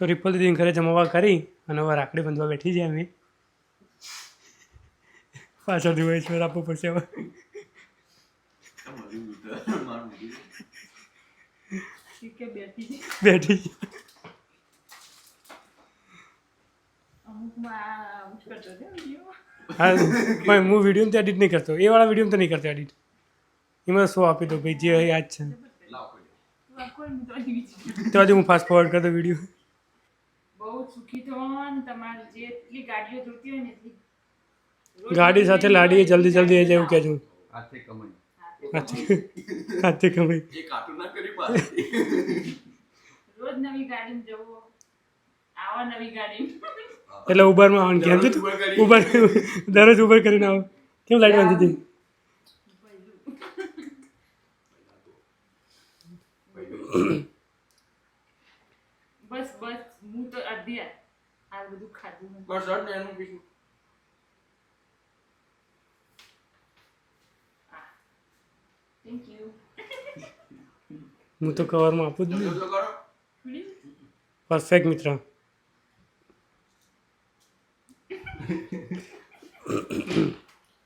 તો રિપલ દીદી ઘરે જમવા કરી અને હવે રાખડી બાંધવા બેઠી છે અમે પાછળથી હોય છે આપવું પડશે હવે બેઠી હા ભાઈ હું વિડીયો તો એડિટ નહીં કરતો એ વાળા વિડીયો તો નહીં કરતો એડિટ એમાં શો આપી દો ભાઈ જે યાદ છે તો આજે હું ફાસ્ટ ફોરવર્ડ કરતો વિડીયો બહુ સુખી થો ને તમારે જેટલી ગાડીઓ જોતી હોય ને એટલી ગાડી સાથે લાડીએ જલ્દી જલ્દી એ જેવું કહેજો હાથે કમાઈ હાથે કમાઈ જે કાટું ના કરી પાડે રોજ નવી ગાડીમાં જવો આવા નવી ગાડીમાં એટલે ઉબરમાં આવવાનું કેમ છે ઉબર દરરોજ ઉબર કરીને આવો કેમ લાઈટ બાંધી હતી બસ બસ હું તો અડધી આ બધું ખાધું નથી. બસ ને એનું બીજું થેન્ક યુ હું તો કવરમાં આપું જ નહીં તો કરો પરફેક્ટ મિત્ર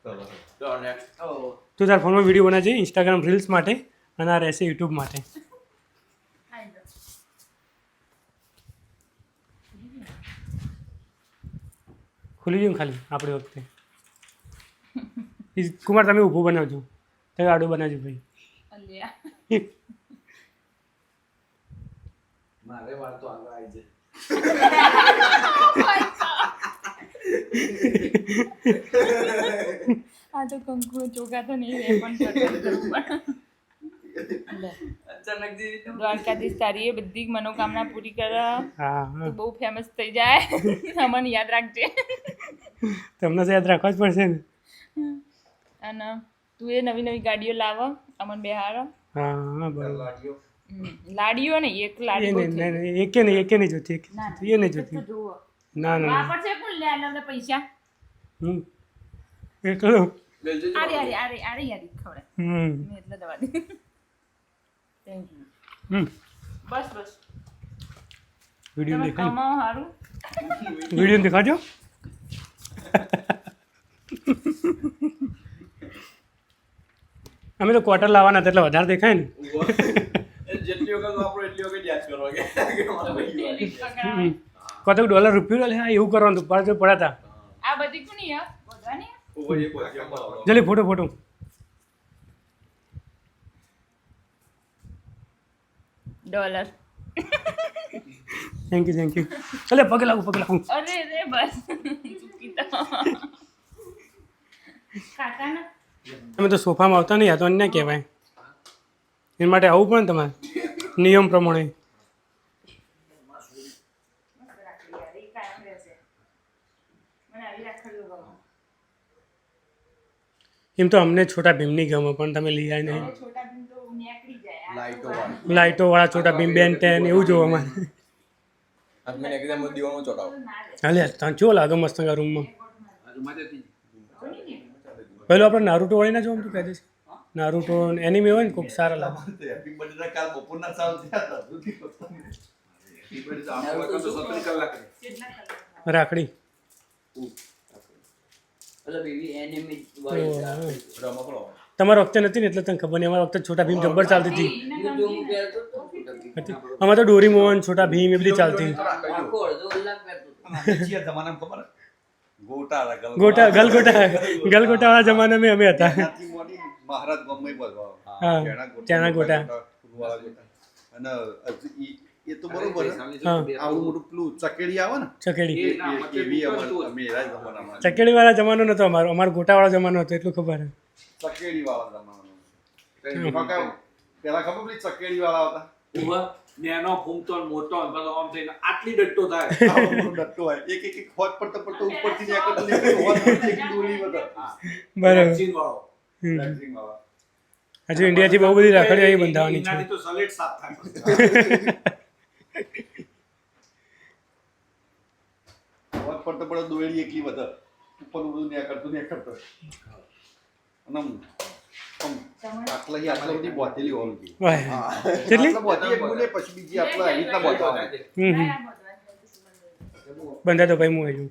તો નેક્સ્ટ તું તાર ફોનમાં વિડીયો બનાવજે ઇન્સ્ટાગ્રામ રીલ્સ માટે અને આ રહેશે યુટ્યુબ માટે ખાઈ લો. ખુલી ગયું ખાલી આપણી વખતે કુમાર તમે ઊભું બનાવજો તમે આડું બનાવજો ભાઈ અલ્યા મારે વાર તો આગળ આવી જાય આ તો કંકુ ચોખા તો નહીં રહે પણ અચાનકથી દ્વારકાધીશ તારી એ બધી મનોકામના પૂરી કરે હા તું બહુ ફેમસ થઈ જાય અમને યાદ રાખજે તમને તો યાદ રાખવા જ પડશે ને અને તું એ નવી નવી ગાડીઓ લાવ અમને બેહાર હા હા બરાબર લાગ્યો લાડીઓ ને એક એ લાડી નહીં નહીં એકે નહીં જોતી એ નહીં જોતી જુઓ ના ના ના વાપરશે કોણ લે આલે પૈસા હમ એકલો લેજો આરે આરે આરે આરે યારી ખવડે હમ મેં એટલે દવા દે થેન્ક યુ હમ બસ બસ વિડીયો તમે દેખાય કમાઓ સારું વિડીયો દેખાડજો અમે તો ક્વાર્ટર લાવવાના હતા એટલે વધારે દેખાય ને જેટલી વખત વાપરો એટલી વખત યાદ કરો કે મારા ભાઈ કતક ડોલર રૂપિયો લે હા એવું કરવાનું હતું પાછળ પડ્યા હતા આ બધી કોની યાર બોલવાની ઉપર એક વાક્ય પાડો જલ્દી photo photo dollar thank you એટલે પગે લાગું અરે રે બસ ચૂકી તો કાકાના અમે તો સોફામાં આવતા નહીં આ તો અન્ય કહેવાય એના માટે આવવું પણ તમારે નિયમ પ્રમાણે રાખડી યાર એ કાયમ રહેશે મને આવી રાખડીઓ ગમે એમ તો અમને છોટા ભીમની ગમે પણ તમે લઈ આવી નહીં છોટા ભીમ તો નીકળી જાય લાઈટો વાળી લાઇટોવાળા છોટા ભીમ બેન ટેન એવું જોવા અમારે આજ મેં એકદમ દીવાનો ચોટાવ હાલે ત્યાં ચો લાગે મસ્ત રૂમમાં આજ માથેથી પહેલું આપણે નારુટો વાળી ના જોવા તું કહે છે નારુટો એનિમે હોય ને ખૂબ સારા લાગે હેપી બર્થડે કાલ બપોરના સાલ થયા હતા સુધી હેપી બર્થડે આપણે વખત તો 17 કલાક કેટલા કલાક રાખડી એટલે બેબી એનિમી તો, રમકડો તમારા વખતે નથી ને એટલે તને ખબર નહીં અમારા વખતે છોટા ભીમ જબ્બર ચાલતી હતી યુટ્યુબ પહેરતો તો હતી અમારે તો ડોરીમોન છોટા ભીમ એ બધી ચાલતી આખો અડધો કલાક પહેરતો હતો. જીયા જમાનામાં ખબર ગોટા ગલગોટા વાળા જમાનામાં અમે હતા ત્યાંથી મોડી મહારાજ ગમે બધો હા, ચણા ગોટા. અને એ તો બરોબર હા આવું મોટું પેલું ચકેડી આવે ને ચકેડી એવી અમે એરા જમાનામાં ચકેડી વાળા જમાનો નતો અમારો ગોટા વાળા જમાનો હતો એટલું ખબર હે. ચકેડી વાળા જમાનામાં પેલા ખબર પેલી ચકેડી વાળા હતા ઉભા નેનો ફૂમતો ને મોટો ને બધો આમ થઈને આટલી ડટ્ટો થાય આવો મોટો ડટ્ટો હોય એક હોત પડતો ઉપરથી નીકળતો હોત પડતી એક દોરી બધા બરાબર વેક્સિન વાળો હમ. વેક્સિંગ વાળા હજુ ઇન્ડિયાથી બહુ બધી રાખડી આવી બંધાવાની છે એનાથી તો સલેટ સાફ થાય હોત પડતો પડતો દોરી એકલી બધા ઉપર ઉડું નીકળતો અને આટલા બધી બોતેલી હોવી જોઈએ વાહ. કેટલી આટલા બોતેલી એક બોલે પછી બીજી આટલા આવી રીતના બોતવા હમ હમ. બંધા તો ભાઈ હું હજુ